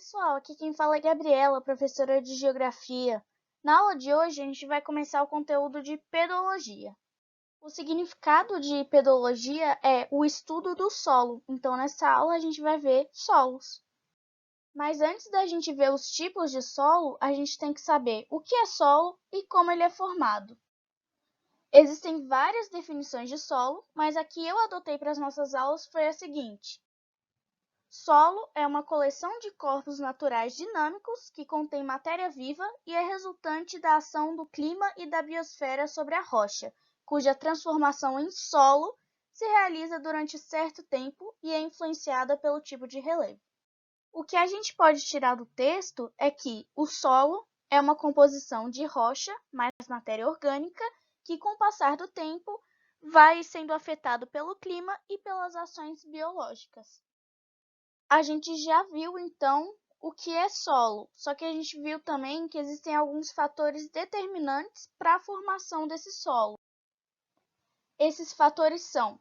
pessoal, aqui quem fala é Gabriela, professora de Geografia. Na aula de hoje, a gente vai começar o conteúdo de pedologia. O significado de pedologia é o estudo do solo, então nessa aula a gente vai ver solos. Mas antes da gente ver os tipos de solo, a gente tem que saber o que é solo e como ele é formado. Existem várias definições de solo, mas a que eu adotei para as nossas aulas foi a seguinte. Solo é uma coleção de corpos naturais dinâmicos que contém matéria viva e é resultante da ação do clima e da biosfera sobre a rocha, cuja transformação em solo se realiza durante certo tempo e é influenciada pelo tipo de relevo. O que a gente pode tirar do texto é que o solo é uma composição de rocha mais matéria orgânica que, com o passar do tempo, vai sendo afetado pelo clima e pelas ações biológicas. A gente já viu, então, o que é solo, só que a gente viu também que existem alguns fatores determinantes para a formação desse solo. Esses fatores são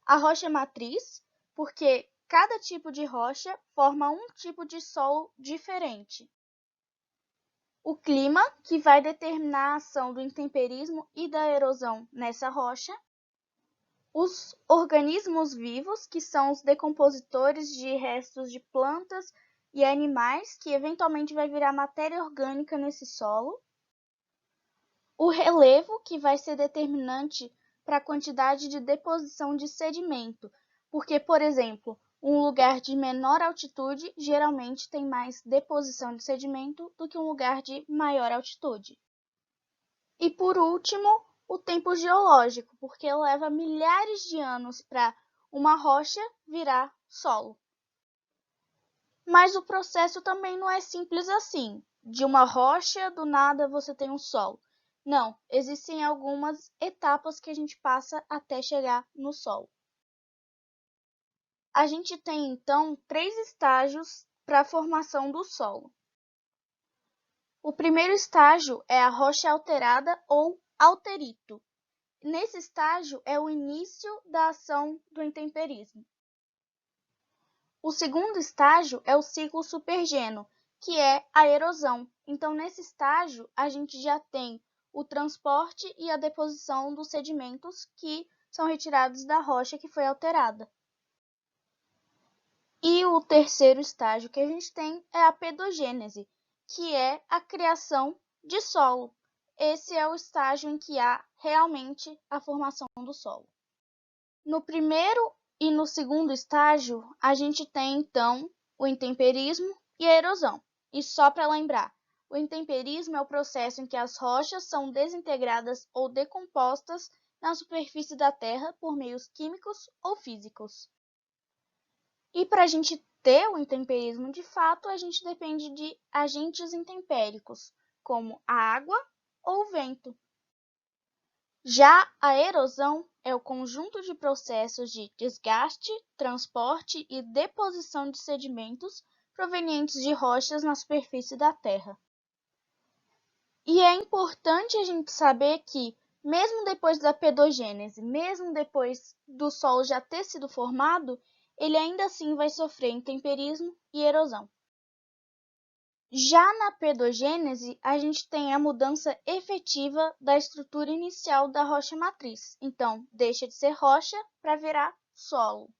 a rocha matriz, porque cada tipo de rocha forma um tipo de solo diferente. O clima, que vai determinar a ação do intemperismo e da erosão nessa rocha. Os organismos vivos, que são os decompositores de restos de plantas e animais, que eventualmente vai virar matéria orgânica nesse solo. O relevo, que vai ser determinante para a quantidade de deposição de sedimento, porque, por exemplo, um lugar de menor altitude geralmente tem mais deposição de sedimento do que um lugar de maior altitude. E, por último, o tempo geológico, porque leva milhares de anos para uma rocha virar solo. Mas o processo também não é simples assim. De uma rocha, do nada você tem um solo. Não, existem algumas etapas que a gente passa até chegar no solo. A gente tem, então, 3 estágios para a formação do solo. O primeiro estágio é a rocha alterada ou alterito. Nesse estágio é o início da ação do intemperismo. O segundo estágio é o ciclo supergeno, que é a erosão. Então, nesse estágio, a gente já tem o transporte e a deposição dos sedimentos que são retirados da rocha que foi alterada. E o terceiro estágio que a gente tem é a pedogênese, que é a criação de solo. Esse é o estágio em que há realmente a formação do solo. No primeiro e no segundo estágio, a gente tem, então, o intemperismo e a erosão. E só para lembrar, o intemperismo é o processo em que as rochas são desintegradas ou decompostas na superfície da Terra por meios químicos ou físicos. E para a gente ter o intemperismo de fato, a gente depende de agentes intempéricos, como a água ou o vento. Já a erosão é o conjunto de processos de desgaste, transporte e deposição de sedimentos provenientes de rochas na superfície da Terra. E é importante a gente saber que, mesmo depois da pedogênese, mesmo depois do solo já ter sido formado, ele ainda assim vai sofrer intemperismo e erosão. Já na pedogênese, a gente tem a mudança efetiva da estrutura inicial da rocha matriz. Então, deixa de ser rocha para virar solo.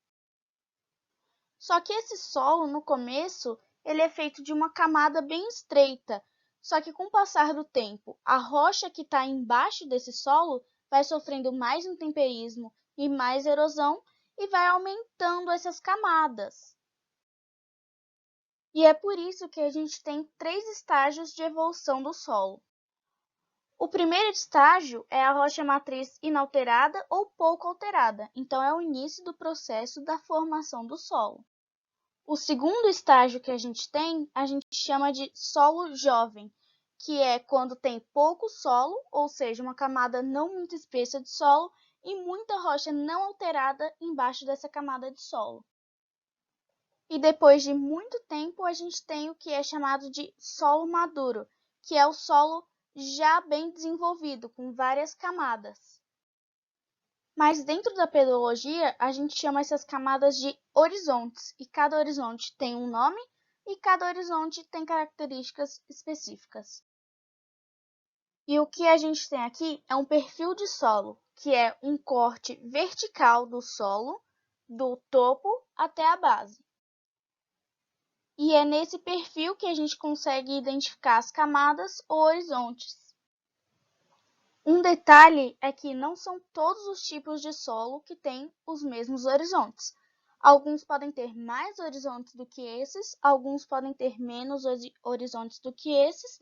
Só que esse solo, no começo, ele é feito de uma camada bem estreita. Só que com o passar do tempo, a rocha que está embaixo desse solo vai sofrendo mais intemperismo e mais erosão e vai aumentando essas camadas. E é por isso que a gente tem 3 estágios de evolução do solo. O primeiro estágio é a rocha matriz inalterada ou pouco alterada, então é o início do processo da formação do solo. O segundo estágio que a gente chama de solo jovem, que é quando tem pouco solo, ou seja, uma camada não muito espessa de solo, e muita rocha não alterada embaixo dessa camada de solo. E depois de muito tempo, a gente tem o que é chamado de solo maduro, que é o solo já bem desenvolvido, com várias camadas. Mas dentro da pedologia, a gente chama essas camadas de horizontes, e cada horizonte tem um nome, e cada horizonte tem características específicas. E o que a gente tem aqui é um perfil de solo, que é um corte vertical do solo, do topo até a base. E é nesse perfil que a gente consegue identificar as camadas ou horizontes. Um detalhe é que não são todos os tipos de solo que têm os mesmos horizontes. Alguns podem ter mais horizontes do que esses, alguns podem ter menos horizontes do que esses,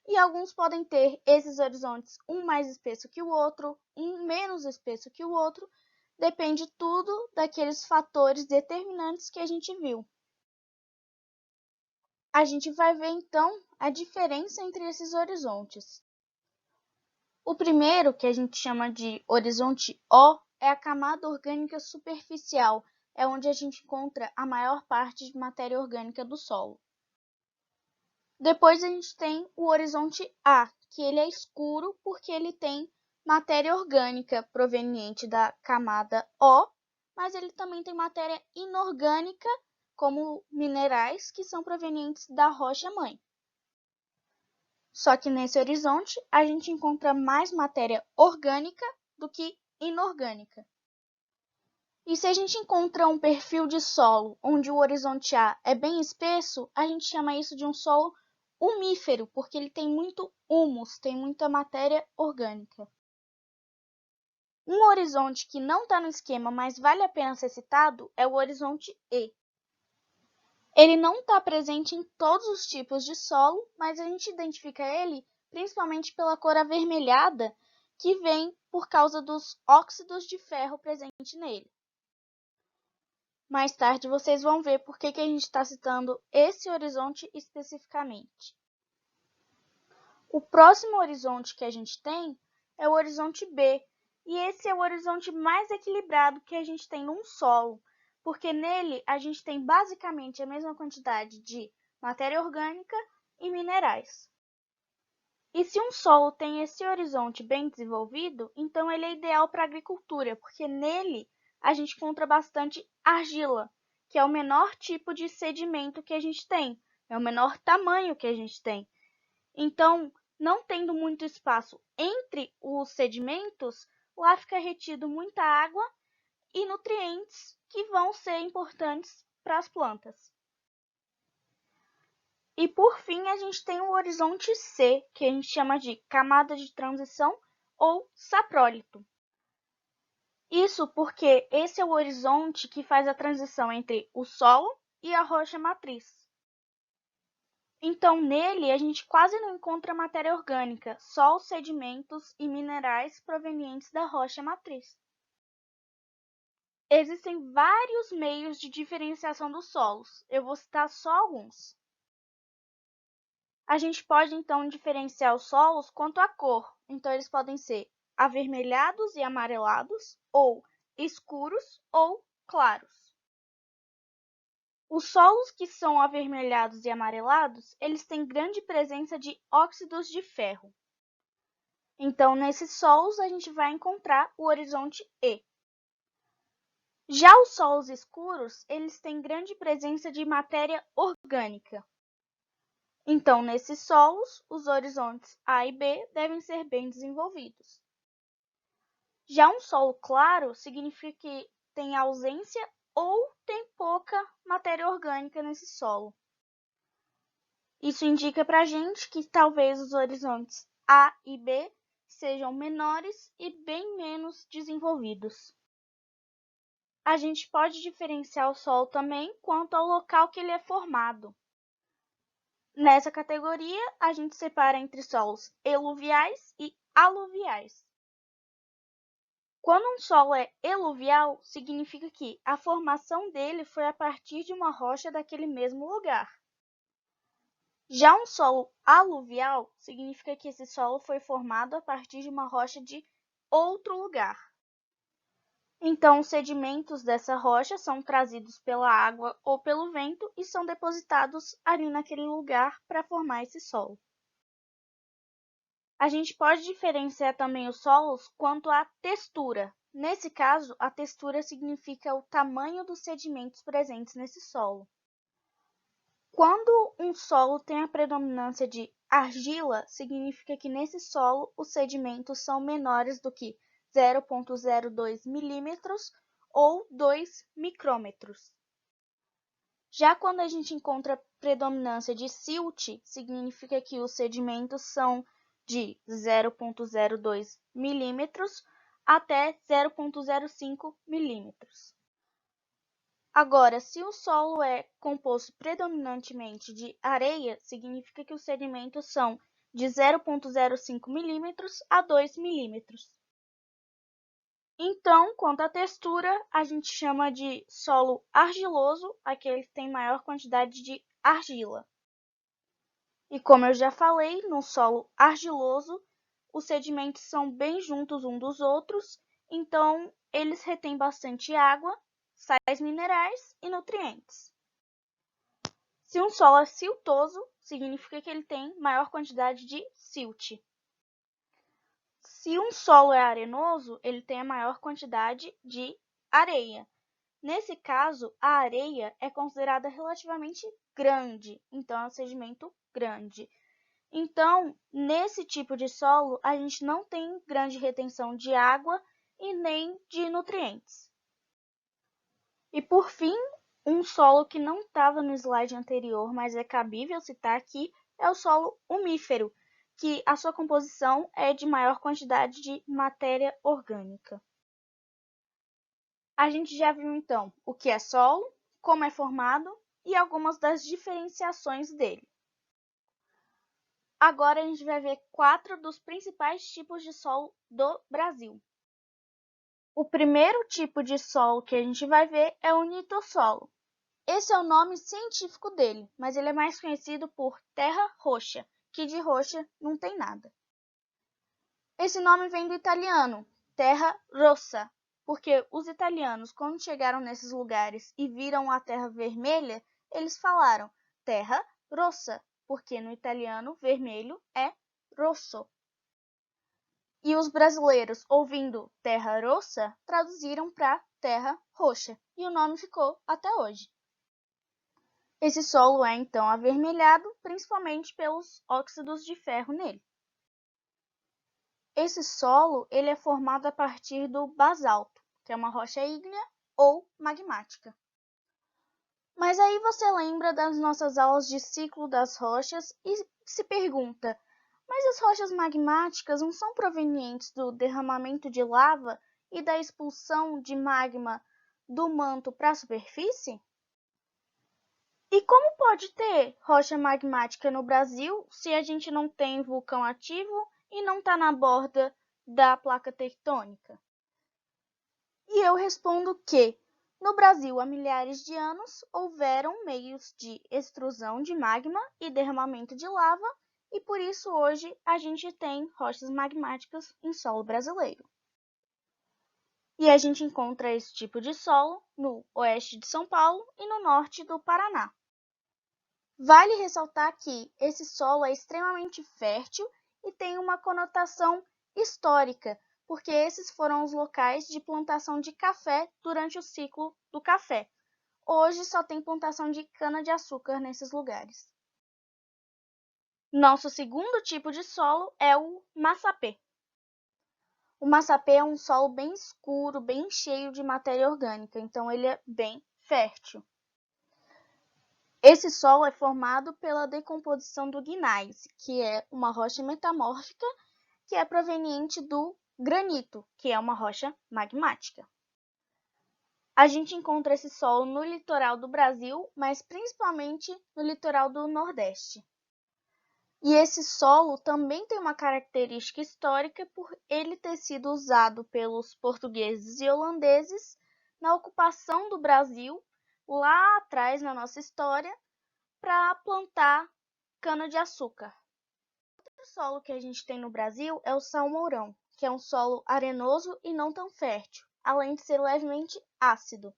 e alguns podem ter esses horizontes um mais espesso que o outro, um menos espesso que o outro. Depende tudo daqueles fatores determinantes que a gente viu. A gente vai ver então a diferença entre esses horizontes. O primeiro, que a gente chama de horizonte O, é a camada orgânica superficial, é onde a gente encontra a maior parte de matéria orgânica do solo. Depois a gente tem o horizonte A, que ele é escuro porque ele tem matéria orgânica proveniente da camada O, mas ele também tem matéria inorgânica, como minerais, que são provenientes da rocha-mãe. Só que nesse horizonte a gente encontra mais matéria orgânica do que inorgânica. E se a gente encontra um perfil de solo onde o horizonte A é bem espesso, a gente chama isso de um solo umífero, porque ele tem muito humus, tem muita matéria orgânica. Um horizonte que não está no esquema, mas vale a pena ser citado, é o horizonte E. Ele não está presente em todos os tipos de solo, mas a gente identifica ele principalmente pela cor avermelhada, que vem por causa dos óxidos de ferro presentes nele. Mais tarde vocês vão ver por que a gente está citando esse horizonte especificamente. O próximo horizonte que a gente tem é o horizonte B, e esse é o horizonte mais equilibrado que a gente tem num solo, porque nele a gente tem basicamente a mesma quantidade de matéria orgânica e minerais. E se um solo tem esse horizonte bem desenvolvido, então ele é ideal para a agricultura, porque nele a gente encontra bastante argila, que é o menor tipo de sedimento que a gente tem, é o menor tamanho que a gente tem. Então, não tendo muito espaço entre os sedimentos, lá fica retido muita água e nutrientes que vão ser importantes para as plantas. E por fim, a gente tem o horizonte C, que a gente chama de camada de transição ou saprólito. Isso porque esse é o horizonte que faz a transição entre o solo e a rocha matriz. Então, nele, a gente quase não encontra matéria orgânica, só os sedimentos e minerais provenientes da rocha matriz. Existem vários meios de diferenciação dos solos, eu vou citar só alguns. A gente pode, então, diferenciar os solos quanto à cor, então eles podem ser avermelhados e amarelados, ou escuros ou claros. Os solos que são avermelhados e amarelados, eles têm grande presença de óxidos de ferro. Então, nesses solos, a gente vai encontrar o horizonte E. Já os solos escuros, eles têm grande presença de matéria orgânica. Então, nesses solos, os horizontes A e B devem ser bem desenvolvidos. Já um solo claro significa que tem ausência ou tem pouca matéria orgânica nesse solo. Isso indica para a gente que talvez os horizontes A e B sejam menores e bem menos desenvolvidos. A gente pode diferenciar o solo também quanto ao local que ele é formado. Nessa categoria, a gente separa entre solos eluviais e aluviais. Quando um solo é eluvial, significa que a formação dele foi a partir de uma rocha daquele mesmo lugar. Já um solo aluvial significa que esse solo foi formado a partir de uma rocha de outro lugar. Então, os sedimentos dessa rocha são trazidos pela água ou pelo vento e são depositados ali naquele lugar para formar esse solo. A gente pode diferenciar também os solos quanto à textura. Nesse caso, a textura significa o tamanho dos sedimentos presentes nesse solo. Quando um solo tem a predominância de argila, significa que nesse solo os sedimentos são menores do que 0,02 milímetros ou 2 micrômetros. Já quando a gente encontra predominância de silt, significa que os sedimentos são de 0,02 milímetros até 0,05 milímetros. Agora, se o solo é composto predominantemente de areia, significa que os sedimentos são de 0,05 milímetros a 2 milímetros. Então, quanto à textura, a gente chama de solo argiloso, aquele que tem maior quantidade de argila. E como eu já falei, no solo argiloso, os sedimentos são bem juntos uns dos outros, então eles retêm bastante água, sais minerais e nutrientes. Se um solo é siltoso, significa que ele tem maior quantidade de silt. Se um solo é arenoso, ele tem a maior quantidade de areia. Nesse caso, a areia é considerada relativamente grande, então é um sedimento grande. Então, nesse tipo de solo, a gente não tem grande retenção de água e nem de nutrientes. E por fim, um solo que não estava no slide anterior, mas é cabível citar aqui, é o solo umífero, que a sua composição é de maior quantidade de matéria orgânica. A gente já viu então o que é solo, como é formado e algumas das diferenciações dele. Agora a gente vai ver 4 dos principais tipos de solo do Brasil. O primeiro tipo de solo que a gente vai ver é o nitossolo. Esse é o nome científico dele, mas ele é mais conhecido por terra roxa, que de roxa não tem nada. Esse nome vem do italiano, terra rossa, porque os italianos, quando chegaram nesses lugares e viram a terra vermelha, eles falaram terra rossa, porque no italiano vermelho é rosso. E os brasileiros, ouvindo terra rossa, traduziram para terra roxa, e o nome ficou até hoje. Esse solo é então avermelhado, principalmente pelos óxidos de ferro nele. Esse solo ele é formado a partir do basalto, que é uma rocha ígnea ou magmática. Mas aí você lembra das nossas aulas de ciclo das rochas e se pergunta: mas as rochas magmáticas não são provenientes do derramamento de lava e da expulsão de magma do manto para a superfície? E como pode ter rocha magmática no Brasil se a gente não tem vulcão ativo e não está na borda da placa tectônica? E eu respondo que, no Brasil, há milhares de anos, houveram meios de extrusão de magma e derramamento de lava, e por isso hoje a gente tem rochas magmáticas em solo brasileiro. E a gente encontra esse tipo de solo no oeste de São Paulo e no norte do Paraná. Vale ressaltar que esse solo é extremamente fértil e tem uma conotação histórica, porque esses foram os locais de plantação de café durante o ciclo do café. Hoje só tem plantação de cana-de-açúcar nesses lugares. Nosso segundo tipo de solo é o massapê. O massapê é um solo bem escuro, bem cheio de matéria orgânica, então ele é bem fértil. Esse solo é formado pela decomposição do gneiss, que é uma rocha metamórfica que é proveniente do granito, que é uma rocha magmática. A gente encontra esse solo no litoral do Brasil, mas principalmente no litoral do Nordeste. E esse solo também tem uma característica histórica por ele ter sido usado pelos portugueses e holandeses na ocupação do Brasil, lá atrás na nossa história, para plantar cana-de-açúcar. Outro solo que a gente tem no Brasil é o salmourão, que é um solo arenoso e não tão fértil, além de ser levemente ácido.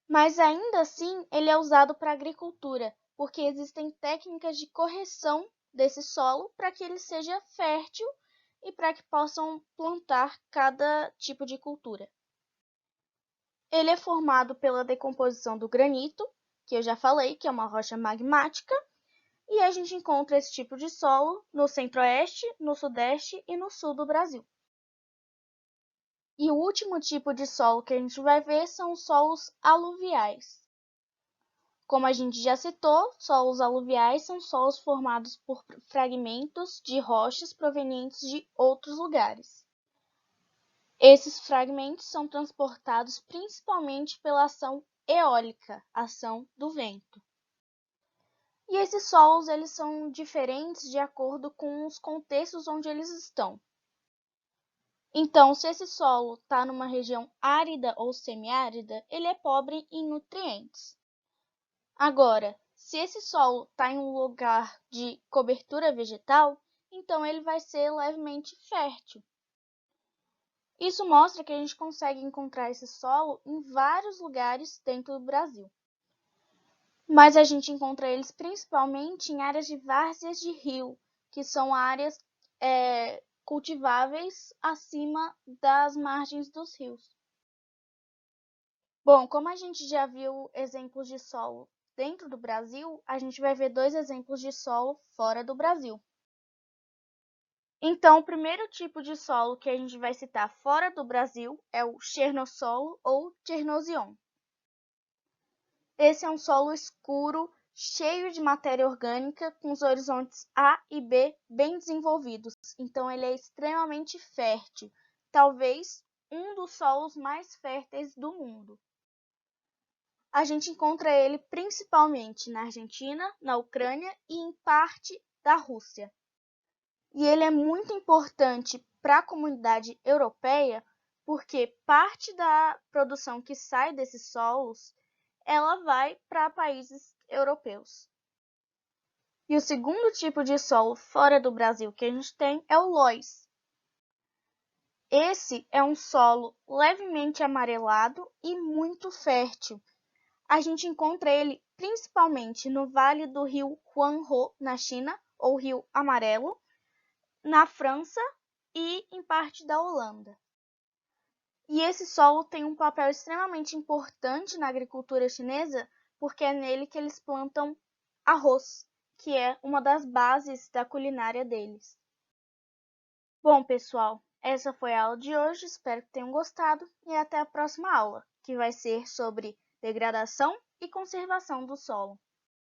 Mas ainda assim, ele é usado para agricultura, porque existem técnicas de correção desse solo para que ele seja fértil e para que possam plantar cada tipo de cultura. Ele é formado pela decomposição do granito, que eu já falei que é uma rocha magmática, e a gente encontra esse tipo de solo no centro-oeste, no sudeste e no sul do Brasil. E o último tipo de solo que a gente vai ver são os solos aluviais. Como a gente já citou, solos aluviais são solos formados por fragmentos de rochas provenientes de outros lugares. Esses fragmentos são transportados principalmente pela ação eólica, ação do vento. E esses solos eles são diferentes de acordo com os contextos onde eles estão. Então, se esse solo está numa região árida ou semiárida, ele é pobre em nutrientes. Agora, se esse solo está em um lugar de cobertura vegetal, então ele vai ser levemente fértil. Isso mostra que a gente consegue encontrar esse solo em vários lugares dentro do Brasil. Mas a gente encontra eles principalmente em áreas de várzeas de rio, que são áreas cultiváveis acima das margens dos rios. Bom, como a gente já viu exemplos de solo dentro do Brasil, a gente vai ver dois exemplos de solo fora do Brasil. Então, o primeiro tipo de solo que a gente vai citar fora do Brasil é o chernossolo ou Chernozem. Esse é um solo escuro, cheio de matéria orgânica, com os horizontes A e B bem desenvolvidos. Então, ele é extremamente fértil, talvez um dos solos mais férteis do mundo. A gente encontra ele principalmente na Argentina, na Ucrânia e em parte da Rússia. E ele é muito importante para a comunidade europeia porque parte da produção que sai desses solos ela vai para países europeus. E o segundo tipo de solo fora do Brasil que a gente tem é o loess. Esse é um solo levemente amarelado e muito fértil. A gente encontra ele principalmente no vale do rio Huanghe, na China, ou Rio Amarelo, na França e em parte da Holanda. E esse solo tem um papel extremamente importante na agricultura chinesa, porque é nele que eles plantam arroz, que é uma das bases da culinária deles. Bom, pessoal, essa foi a aula de hoje, espero que tenham gostado e até a próxima aula, que vai ser sobre degradação e conservação do solo.